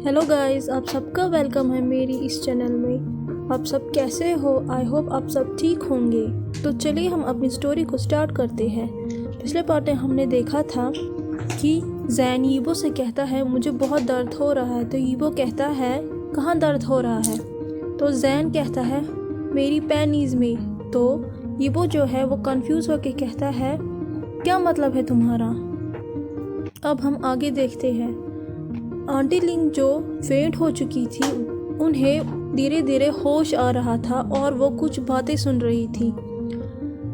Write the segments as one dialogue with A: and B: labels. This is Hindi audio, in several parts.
A: हेलो गाइस, आप सबका वेलकम है मेरी इस चैनल में। आप सब कैसे हो? आई होप आप सब ठीक होंगे। तो चलिए हम अपनी स्टोरी को स्टार्ट करते हैं। पिछले पार्ट में हमने देखा था कि जैन यीबो से कहता है मुझे बहुत दर्द हो रहा है। तो यीबो कहता है कहाँ दर्द हो रहा है? तो जैन कहता है मेरी पैनीज़ में। तो यीबो जो है वो कंफ्यूज होकर कहता है क्या मतलब है तुम्हारा? अब हम आगे देखते हैं। आंटी लिंग जो फेंट हो चुकी थी उन्हें धीरे धीरे होश आ रहा था और वो कुछ बातें सुन रही थी।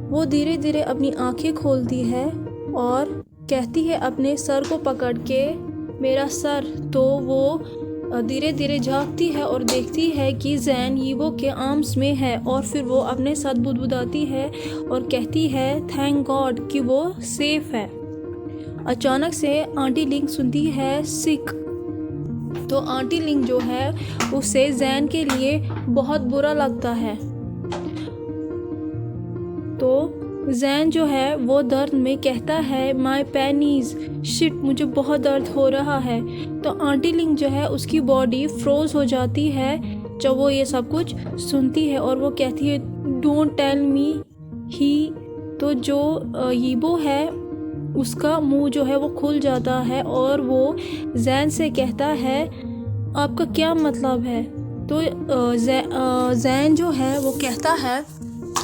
A: वो धीरे धीरे अपनी आंखें खोलती है और कहती है अपने सर को पकड़ के मेरा सर। तो वो धीरे धीरे झांकती है और देखती है कि जैन यीबो के आर्म्स में है और फिर वो अपने साथ बुदबुदाती है और कहती है थैंक गॉड कि वो सेफ है। अचानक से आंटी लिंग सुनती है सिक। तो आंटी लिंग जो है उसे जैन के लिए बहुत बुरा लगता है। तो जैन जो है वो दर्द में कहता है माय पैनीज शिट, मुझे बहुत दर्द हो रहा है। तो आंटी लिंग जो है उसकी बॉडी फ्रोज हो जाती है जब वो ये सब कुछ सुनती है और वो कहती है डोंट टेल मी ही। तो जो यीबो है उसका मुंह जो है वो खुल जाता है और वो जैन से कहता है आपका क्या मतलब है? तो जैन जो है वो कहता है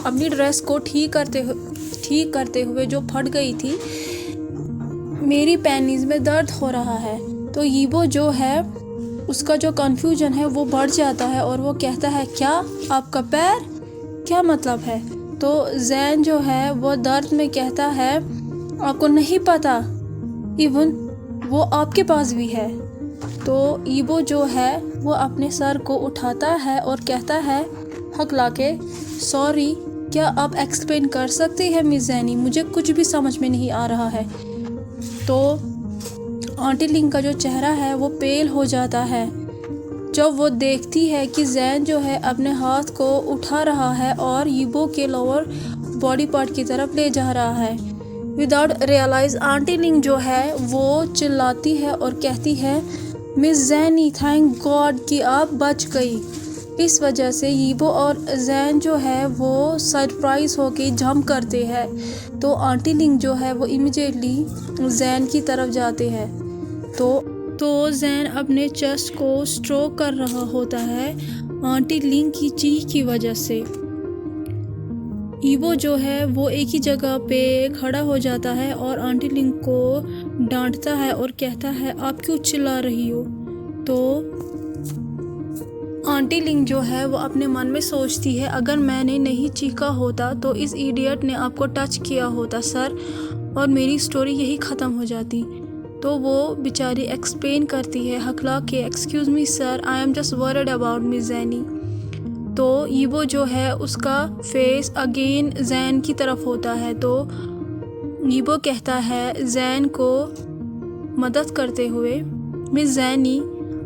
A: अपनी ड्रेस को ठीक करते हुए जो फट गई थी मेरी पैनीज में दर्द हो रहा है। तो यीबो जो है उसका जो कन्फ्यूजन है वो बढ़ जाता है और वो कहता है क्या आपका पैर, क्या मतलब है? तो जैन जो है वो दर्द में कहता है आपको नहीं पता, इवन वो आपके पास भी है। तो यीबो जो है वो अपने सर को उठाता है और कहता है हकला के सॉरी, क्या आप एक्सप्लेन कर सकते हैं मिस जैनी? मुझे कुछ भी समझ में नहीं आ रहा है। तो आंटी लिंग का जो चेहरा है वो पेल हो जाता है जब वो देखती है कि जैन जो है अपने हाथ को उठा रहा है और यीबो के लोअर बॉडी पार्ट की तरफ ले जा रहा है। विदाउट रियलाइज आंटी लिंग जो है वो चिल्लाती है और कहती है मिस जैनी थैंक गॉड कि आप बच गई। इस वजह से यीबो और जैन जो है वो सरप्राइज होके जंप करते हैं। तो आंटी लिंग जो है वो इमिडिएटली जैन की तरफ जाते हैं। तो जैन अपने चेस्ट को स्ट्रोक कर रहा होता है आंटी लिंग की चीख की वजह से। यीबो जो है वो एक ही जगह पे खड़ा हो जाता है और आंटी लिंग को डांटता है और कहता है आप क्यों चिल्ला रही हो? तो आंटी लिंग जो है वो अपने मन में सोचती है अगर मैंने नहीं चीखा होता तो इस इडियट ने आपको टच किया होता सर और मेरी स्टोरी यही ख़त्म हो जाती। तो वो बेचारी एक्सप्लेन करती है हकला के excuse me sir, I am just worried about miss Jenny. तो यीबो जो है उसका फेस अगेन जैन की तरफ होता है। तो यीबो कहता है जैन को मदद करते हुए मिस जैनी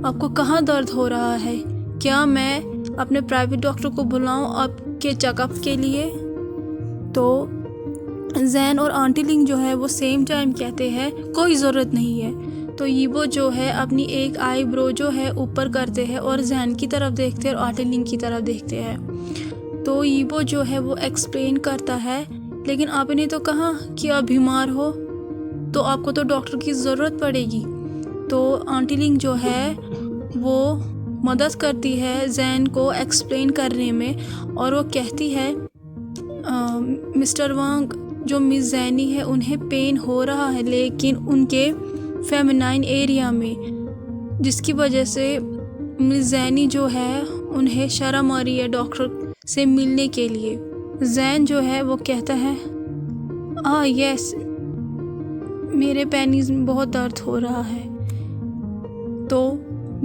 A: आपको कहाँ दर्द हो रहा है? क्या मैं अपने प्राइवेट डॉक्टर को बुलाऊं आपके चेकअप के लिए? तो जैन और आंटी लिंग जो है वो सेम टाइम कहते हैं कोई ज़रूरत नहीं है। तो यीबो जो है अपनी एक आईब्रो जो है ऊपर करते हैं और जैन की तरफ देखते हैं और आंटी लिंग की तरफ देखते हैं। तो यीबो जो है वो एक्सप्लेन करता है लेकिन आपने तो कहा कि आप बीमार हो तो आपको तो डॉक्टर की ज़रूरत पड़ेगी। तो आंटी लिंग जो है वो मदद करती है जैन को एक्सप्लेन करने में और वो कहती है मिस्टर वांग जो मिस जैनी है उन्हें पेन हो रहा है लेकिन उनके फेमिनाइन एरिया में, जिसकी वजह से मिस जैनी जो है उन्हें शर्म आ रही है डॉक्टर से मिलने के लिए। जैन जो है वो कहता है यस, मेरे पेनीज में बहुत दर्द हो रहा है। तो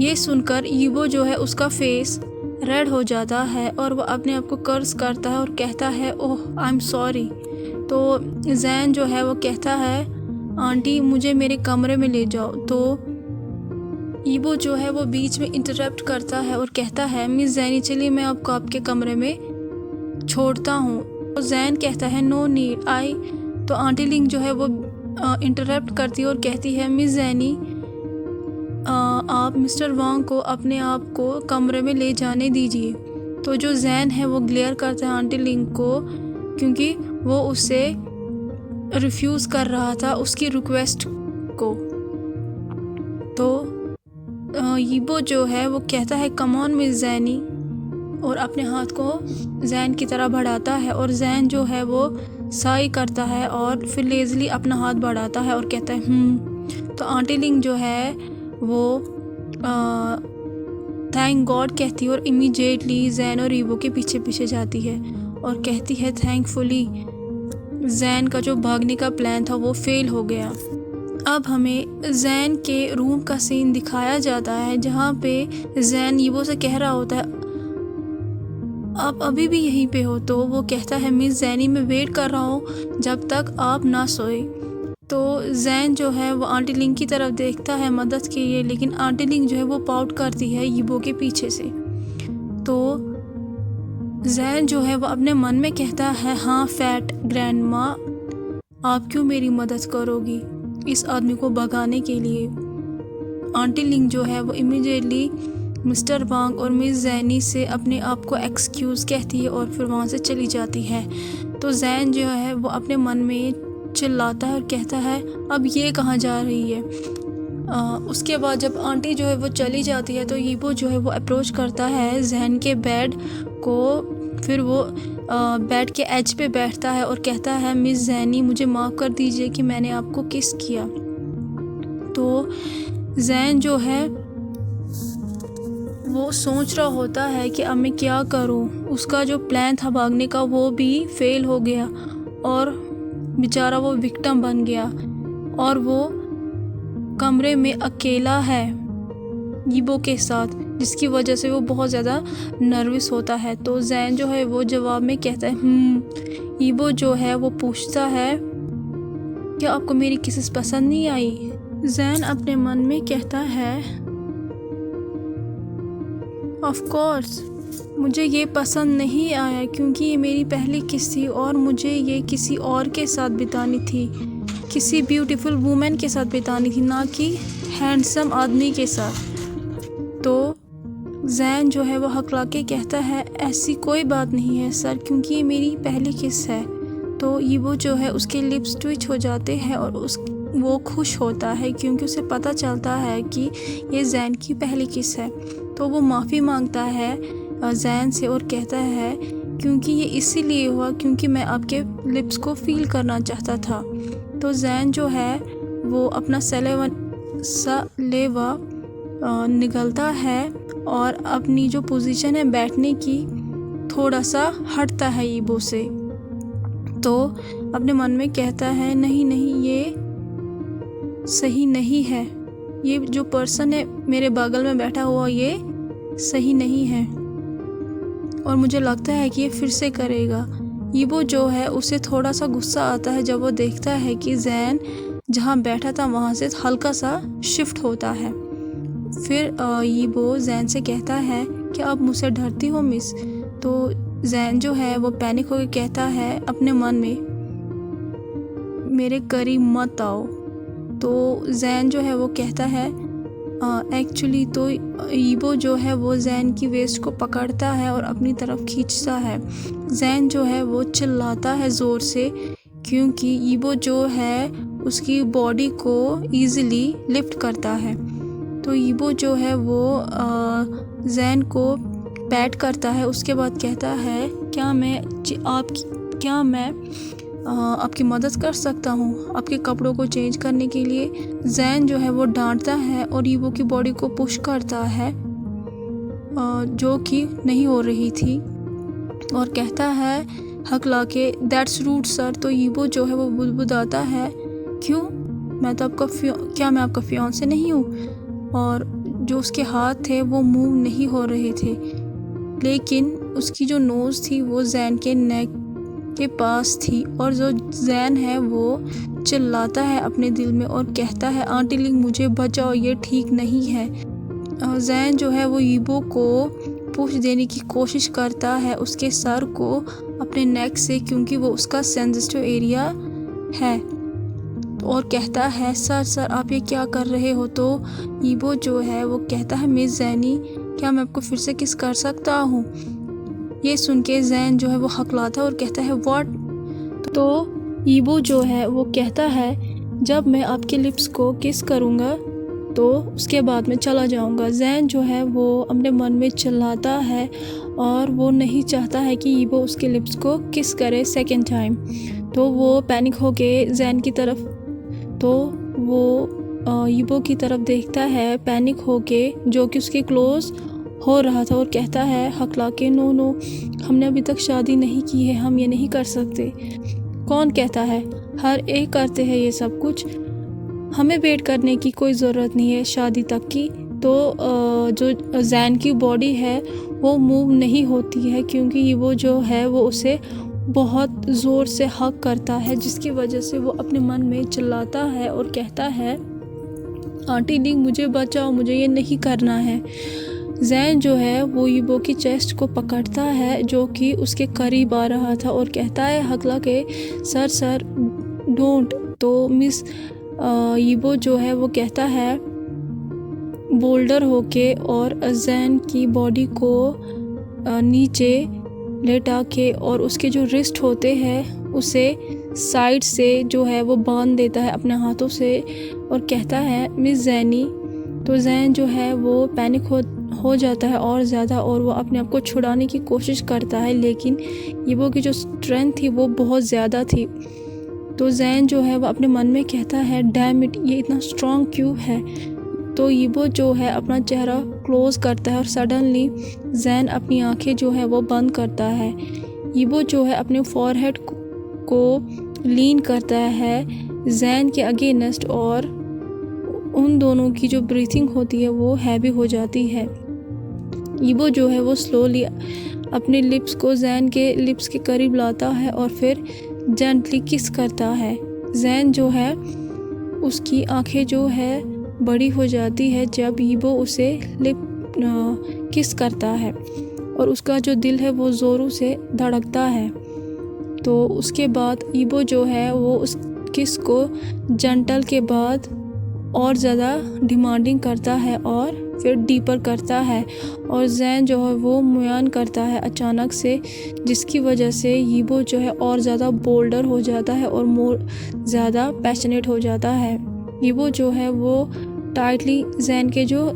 A: ये सुनकर यीबो जो है उसका फेस रेड हो जाता है और वो अपने आप को कर्स करता है और कहता है ओह आई एम सॉरी। तो जैन जो है वो कहता है आंटी मुझे मेरे कमरे में ले जाओ। तो यीबो जो है वो बीच में इंटरप्ट करता है और कहता है मिस जैनी चलिए मैं आपको आपके कमरे में छोड़ता हूँ। तो जैन कहता है नो नीड आई। तो आंटी लिंग जो है वो इंटरप्ट करती है और कहती है मिस जैनी आप मिस्टर वांग को अपने आप को कमरे में ले जाने दीजिए। तो जो जैन है वो ग्लेयर करता है आंटी लिंग को, क्योंकि वो उसे रिफ्यूज़ कर रहा था उसकी रिक्वेस्ट को। तो यीबो जो है वो कहता है कम ऑन मिस जैनी, और अपने हाथ को जैन की तरह बढ़ाता है, और जैन जो है वो साई करता है और फिर लेजली अपना हाथ बढ़ाता है और कहता है तो आंटी लिंग जो है वो थैंक गॉड कहती है और इमीडिएटली जैन और यीबो के पीछे पीछे जाती है और कहती है थैंकफुली जैन का जो भागने का प्लान था वो फेल हो गया। अब हमें जैन के रूम का सीन दिखाया जाता है जहाँ पे जैन यीबो से कह रहा होता है आप अभी भी यहीं पे हो। तो वो कहता है मिस जैनी मैं वेट कर रहा हूँ जब तक आप ना सोए। तो जैन जो है वो आंटी लिंग की तरफ देखता है मदद के लिए, लेकिन आंटी लिंग जो है वो पाउट करती है यीबो के पीछे से। तो जैन जो है वो अपने मन में कहता है हाँ फैट ग्रैंड माँ आप क्यों मेरी मदद करोगी इस आदमी को भगाने के लिए। आंटी लिंग जो है वो इमीडिएटली मिस्टर वांग और मिस जैनी से अपने आप को एक्सक्यूज़ कहती है और फिर वहाँ से चली जाती है। तो जैन जो है वो अपने मन में चिल्लाता है और कहता है अब ये कहाँ जा रही है। उसके बाद जब आंटी जो है वो चली जाती है तो यीबो जो है वो अप्रोच करता है जैन के बेड को, फिर वो बेड के एज पे बैठता है और कहता है मिस जैनी मुझे माफ़ कर दीजिए कि मैंने आपको किस किया। तो जैन जो है वो सोच रहा होता है कि अब मैं क्या करूं। उसका जो प्लान था भागने का वो भी फेल हो गया और बेचारा वो विक्टिम बन गया और वो कमरे में अकेला है यीबो के साथ, जिसकी वजह से वो बहुत ज़्यादा नर्वस होता है। तो जैन जो है वो जवाब में कहता है यीबो जो है वो पूछता है क्या आपको मेरी किसेस पसंद नहीं आई। जैन अपने मन में कहता है ऑफ कोर्स मुझे ये पसंद नहीं आया क्योंकि ये मेरी पहली किस थी और मुझे ये किसी और के साथ बितानी थी, किसी ब्यूटीफुल वुमेन के साथ बितानी थी, ना कि हैंडसम आदमी के साथ। तो जैन जो है वो हकला के कहता है ऐसी कोई बात नहीं है सर क्योंकि ये मेरी पहली किस है। तो यीबो जो है उसके लिप्स ट्विच हो जाते हैं और वो खुश होता है क्योंकि उसे पता चलता है कि ये जैन की पहली किस है। तो वो माफ़ी मांगता है जैन से और कहता है क्योंकि ये इसीलिए हुआ क्योंकि मैं आपके लिप्स को फील करना चाहता था। तो जैन जो है वो अपना सलेवा निगलता है और अपनी जो पोजीशन है बैठने की थोड़ा सा हटता है यीबो से। तो अपने मन में कहता है नहीं नहीं ये सही नहीं है, ये जो पर्सन है मेरे बगल में बैठा हुआ ये सही नहीं है और मुझे लगता है कि ये फिर से करेगा। यीबो जो है उसे थोड़ा सा गुस्सा आता है जब वो देखता है कि जैन जहाँ बैठा था वहाँ से हल्का सा शिफ्ट होता है। फिर यीबो जैन से कहता है कि आप मुझसे डरती हो मिस। तो जैन जो है वो पैनिक होकर कहता है अपने मन में मेरे करीब मत आओ। तो जैन जो है वो कहता है एक्चुअली तो यीबो जो है वो जैन की वेस्ट को पकड़ता है और अपनी तरफ खींचता है। जैन जो है वो चिल्लाता है ज़ोर से क्योंकि यीबो जो है उसकी बॉडी को ईज़िली लिफ्ट करता है। तो यीबो जो है वो जैन को पैट करता है। उसके बाद कहता है क्या मैं आपकी मदद कर सकता हूँ आपके कपड़ों को चेंज करने के लिए। जैन जो है वो डांटता है और यीबो की बॉडी को पुश करता है जो कि नहीं हो रही थी और कहता है हकला के दैट्स रूड सर। तो यीबो जो है वो बुदबुदाता है क्यों मैं आपका फियांसे नहीं हूँ। और जो उसके हाथ थे वो मूव नहीं हो रहे थे, लेकिन उसकी जो नोज़ थी वो जैन के नेक के पास थी और जो जैन है वो चिल्लाता है अपने दिल में और कहता है आंटी लिंग मुझे बचाओ ये ठीक नहीं है। जैन जो है वो यीबो को पुश देने की कोशिश करता है उसके सर को अपने नेक से क्योंकि वो उसका सेंसिटिव एरिया है। और कहता है सर सर आप ये क्या कर रहे हो। तो ईबो जो है वो कहता है मिस जैनी क्या मैं आपको फिर से किस कर सकता हूँ। ये सुन के जैन जो है वो हकलाता है और कहता है व्हाट। तो ईबो जो है वो कहता है जब मैं आपके लिप्स को किस करूँगा तो उसके बाद मैं चला जाऊँगा। जैन जो है वो अपने मन में चिल्लाता है और वो नहीं चाहता है कि ईबो उसके लिप्स को किस करे सेकेंड टाइम। तो वो पैनिक होके जैन की तरफ तो वो ईबो की तरफ देखता है पैनिक होके जो कि उसके क्लोज हो रहा था और कहता है हकला के नो नो हमने अभी तक शादी नहीं की है, हम ये नहीं कर सकते। कौन कहता है, हर एक करते हैं ये सब कुछ, हमें वेट करने की कोई ज़रूरत नहीं है शादी तक की। तो जो जैन की बॉडी है वो मूव नहीं होती है क्योंकि वो जो है वो उसे बहुत ज़ोर से हक करता है, जिसकी वजह से वो अपने मन में चिल्लाता है और कहता है आंटी डी मुझे बचाओ, मुझे ये नहीं करना है। जैन जो है वो ईबो की चेस्ट को पकड़ता है जो कि उसके करीब आ रहा था और कहता है हकला के सर सर डोंट। तो मिस ईबो जो है वो कहता है बोल्डर होके और जैन की बॉडी को नीचे लेटा के और उसके जो रिस्ट होते हैं उसे साइड से जो है वो बांध देता है अपने हाथों से और कहता है मिस जैनी। तो जैन जो है वो पैनिक हो जाता है और ज़्यादा और वो अपने आप को छुड़ाने की कोशिश करता है, लेकिन ईबो की जो स्ट्रेंथ थी वो बहुत ज़्यादा थी। तो जैन जो है वो अपने मन में कहता है डैम इट ये इतना स्ट्रॉन्ग क्यों है। तो ईबो जो है अपना चेहरा क्लोज करता है और सडनली जैन अपनी आंखें जो है वो बंद करता है। ईबो जो है अपने फॉरहेड को लीन करता है जैन के अगेंस्ट और उन दोनों की जो ब्रीथिंग होती है वो हैवी हो जाती है। ईबो जो है वो स्लोली अपने लिप्स को जैन के लिप्स के करीब लाता है और फिर जेंटली किस करता है। जैन जो है उसकी आंखें जो है बड़ी हो जाती है जब ईबो उसे लिप किस करता है और उसका जो दिल है वो ज़ोरों से धड़कता है। तो उसके बाद ईबो जो है वो उस किस को जेंटल के बाद और ज़्यादा डिमांडिंग करता है और फिर डीपर करता है और जैन जो है वो मुयान करता है अचानक से, जिसकी वजह से ईबो जो है और ज़्यादा बोल्डर हो जाता है और मोर ज़्यादा पैशनेट हो जाता है। ईबो जो है वो टाइटली जैन के जो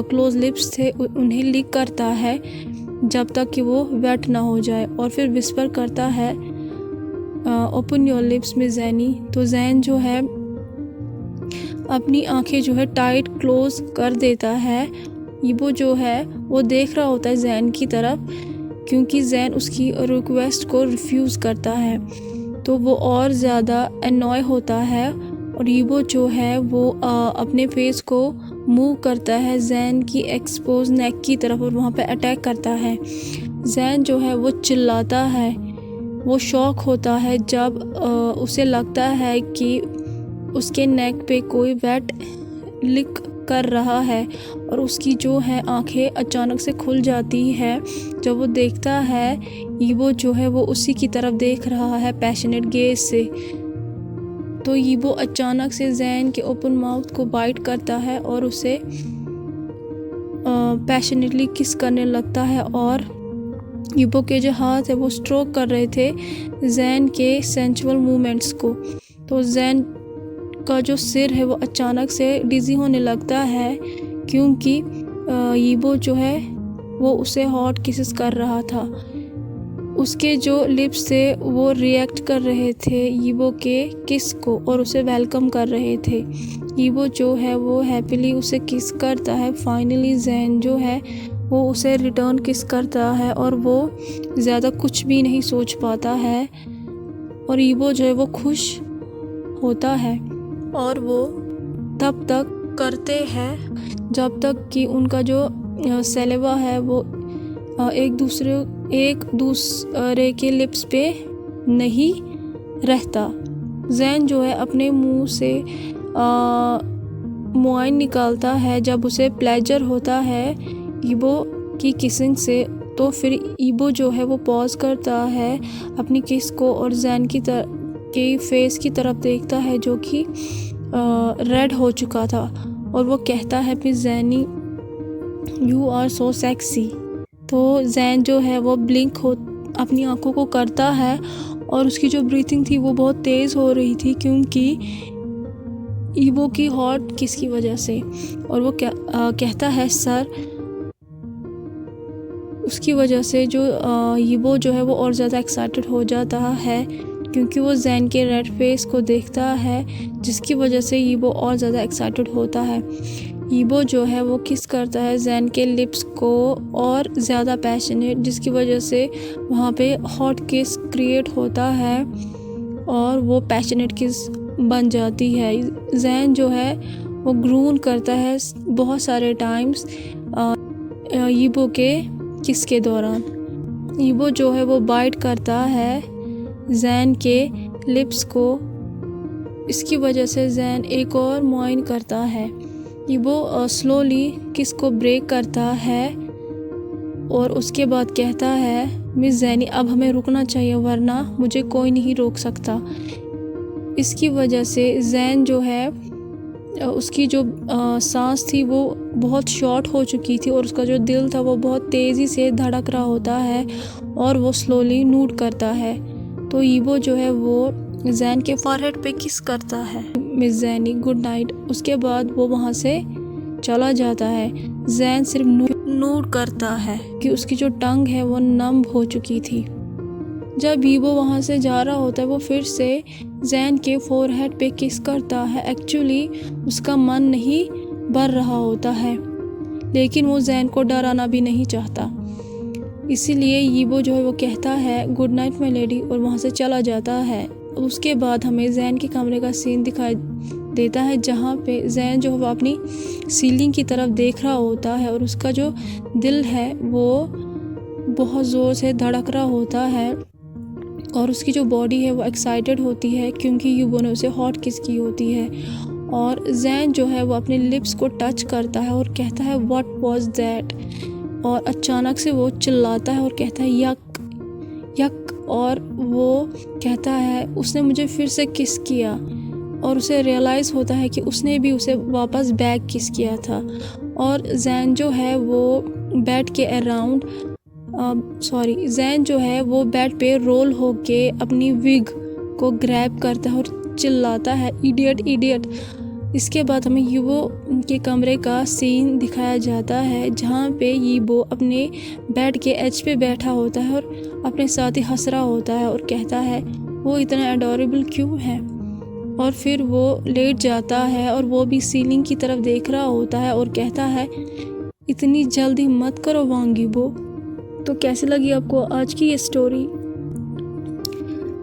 A: क्लोज लिप्स थे उन्हें लिक करता है जब तक कि वो वेट ना हो जाए और फिर विस्पर करता है open your lips miss Jenny. तो जैन जो है अपनी आंखें जो है टाइट क्लोज कर देता है। ईबो जो है वो देख रहा होता है जैन की तरफ क्योंकि जैन उसकी रिक्वेस्ट को रिफ्यूज़ करता है। तो वो और ज़्यादा एनॉय होता है और ईबो जो है वो अपने फेस को मूव करता है जैन की एक्सपोज नेक की तरफ और वहाँ पे अटैक करता है। जैन जो है वो चिल्लाता है, वो शॉक होता है जब उसे लगता है कि उसके नेक पे कोई वेट लिक कर रहा है और उसकी जो है आंखें अचानक से खुल जाती है जब वो देखता है ईबो जो है वो उसी की तरफ देख रहा है पैशनेट गेज से। तो ईबो अचानक से जैन के ओपन माउथ को बाइट करता है और उसे पैशनेटली किस करने लगता है और ईबो के जो हाथ है वो स्ट्रोक कर रहे थे जैन के सेंचुअल मूवमेंट्स को। तो जैन का जो सिर है वो अचानक से डिज़ी होने लगता है क्योंकि ईबो जो है वो उसे हॉट किसेस कर रहा था। उसके जो लिप्स थे वो रिएक्ट कर रहे थे ईबो के किस को और उसे वेलकम कर रहे थे। ईबो जो है वो हैप्पीली उसे किस करता है। फाइनली जैन जो है वो उसे रिटर्न किस करता है और वो ज़्यादा कुछ भी नहीं सोच पाता है और ईबो जो है वो खुश होता है और वो तब तक करते हैं जब तक कि उनका जो सेलेवा है वो एक दूसरे के लिप्स पे नहीं रहता। जैन जो है अपने मुंह से मुआइन निकालता है जब उसे प्लेजर होता है ईबो की किसिंग से। तो फिर ईबो जो है वो पॉज करता है अपनी किस को और जैन की के फेस की तरफ देखता है जो कि रेड हो चुका था, और वो कहता है miss Zaini you are so sexy. तो जैन जो है वो ब्लिंक हो अपनी आंखों को करता है, और उसकी जो ब्रीथिंग थी वो बहुत तेज़ हो रही थी क्योंकि ईबो की हॉट किस की वजह से। और वो कहता है सर, उसकी वजह से जो ईबो जो है वो और ज़्यादा एक्साइटेड हो जाता है क्योंकि वो जैन के रेड फेस को देखता है, जिसकी वजह से ईबो और ज़्यादा एक्साइटेड होता है। ईबो जो है वो किस करता है जैन के लिप्स को और ज़्यादा पैशनेट, जिसकी वजह से वहाँ पे हॉट किस क्रिएट होता है और वो पैशनेट किस बन जाती है। जैन जो है वो ग्रून करता है बहुत सारे टाइम्स ईबो के किस के दौरान। ईबो जो है वो बाइट करता है जैन के लिप्स को, इसकी वजह से जैन एक और मुआइन करता है। ईबो स्लोली किस को ब्रेक करता है और उसके बाद कहता है मिस ज़ैनी अब हमें रुकना चाहिए वरना मुझे कोई नहीं रोक सकता। इसकी वजह से जैन जो है उसकी जो सांस थी वो बहुत शॉर्ट हो चुकी थी और उसका जो दिल था वो बहुत तेज़ी से धड़क रहा होता है और वो स्लोली नूट करता है। तो ईबो जो है वो जैन के फॉरहेड पे किस करता है मिस ज़ैनी गुड नाइट। उसके बाद वो वहाँ से चला जाता है। जैन सिर्फ नूट करता है कि उसकी जो टंग है वो नम हो चुकी थी। जब ईबो वहाँ से जा रहा होता है वो फिर से जैन के फोरहेड पे किस करता है। एक्चुअली उसका मन नहीं भर रहा होता है, लेकिन वो जैन को डराना भी नहीं चाहता, इसीलिए ईबो जो है वो कहता है गुड नाइट माय लेडी और वहाँ से चला जाता है। उसके बाद हमें जैन के कमरे का सीन दिखाई देता है जहाँ पे जैन जो है वो अपनी सीलिंग की तरफ देख रहा होता है और उसका जो दिल है वो बहुत ज़ोर से धड़क रहा होता है और उसकी जो बॉडी है वो एक्साइटेड होती है क्योंकि ईबो ने उसे हॉट किस की होती है। और जैन जो है वो अपने लिप्स को टच करता है और कहता है व्हाट वाज दैट, और अचानक से वो चिल्लाता है और कहता है यक यक, और वो कहता है उसने मुझे फिर से किस किया, और उसे रियलाइज़ होता है कि उसने भी उसे वापस बैक किस किया था। और जैन जो है वो बेड के अराउंड जैन जो है वो बेड पे रोल होके अपनी विग को ग्रैब करता है और चिल्लाता है इडियट इडियट। इसके बाद हमें ईबो के कमरे का सीन दिखाया जाता है जहाँ पे ईबो अपने बेड के एज पे बैठा होता है और अपने साथ ही हंस रहा होता है और कहता है वो इतना एडोरेबल क्यों है, और फिर वो लेट जाता है और वो भी सीलिंग की तरफ देख रहा होता है और कहता है इतनी जल्दी मत करो वांगीबो। तो कैसी लगी आपको आज की ये स्टोरी?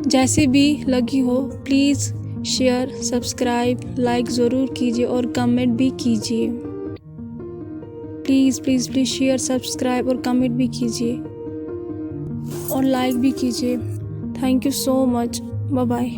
A: जैसे भी लगी हो प्लीज़ शेयर, सब्सक्राइब, लाइक ज़रूर कीजिए और कमेंट भी कीजिए। Please please please share, subscribe और कमेंट भी कीजिए और लाइक भी कीजिए। Thank you so much. Bye bye.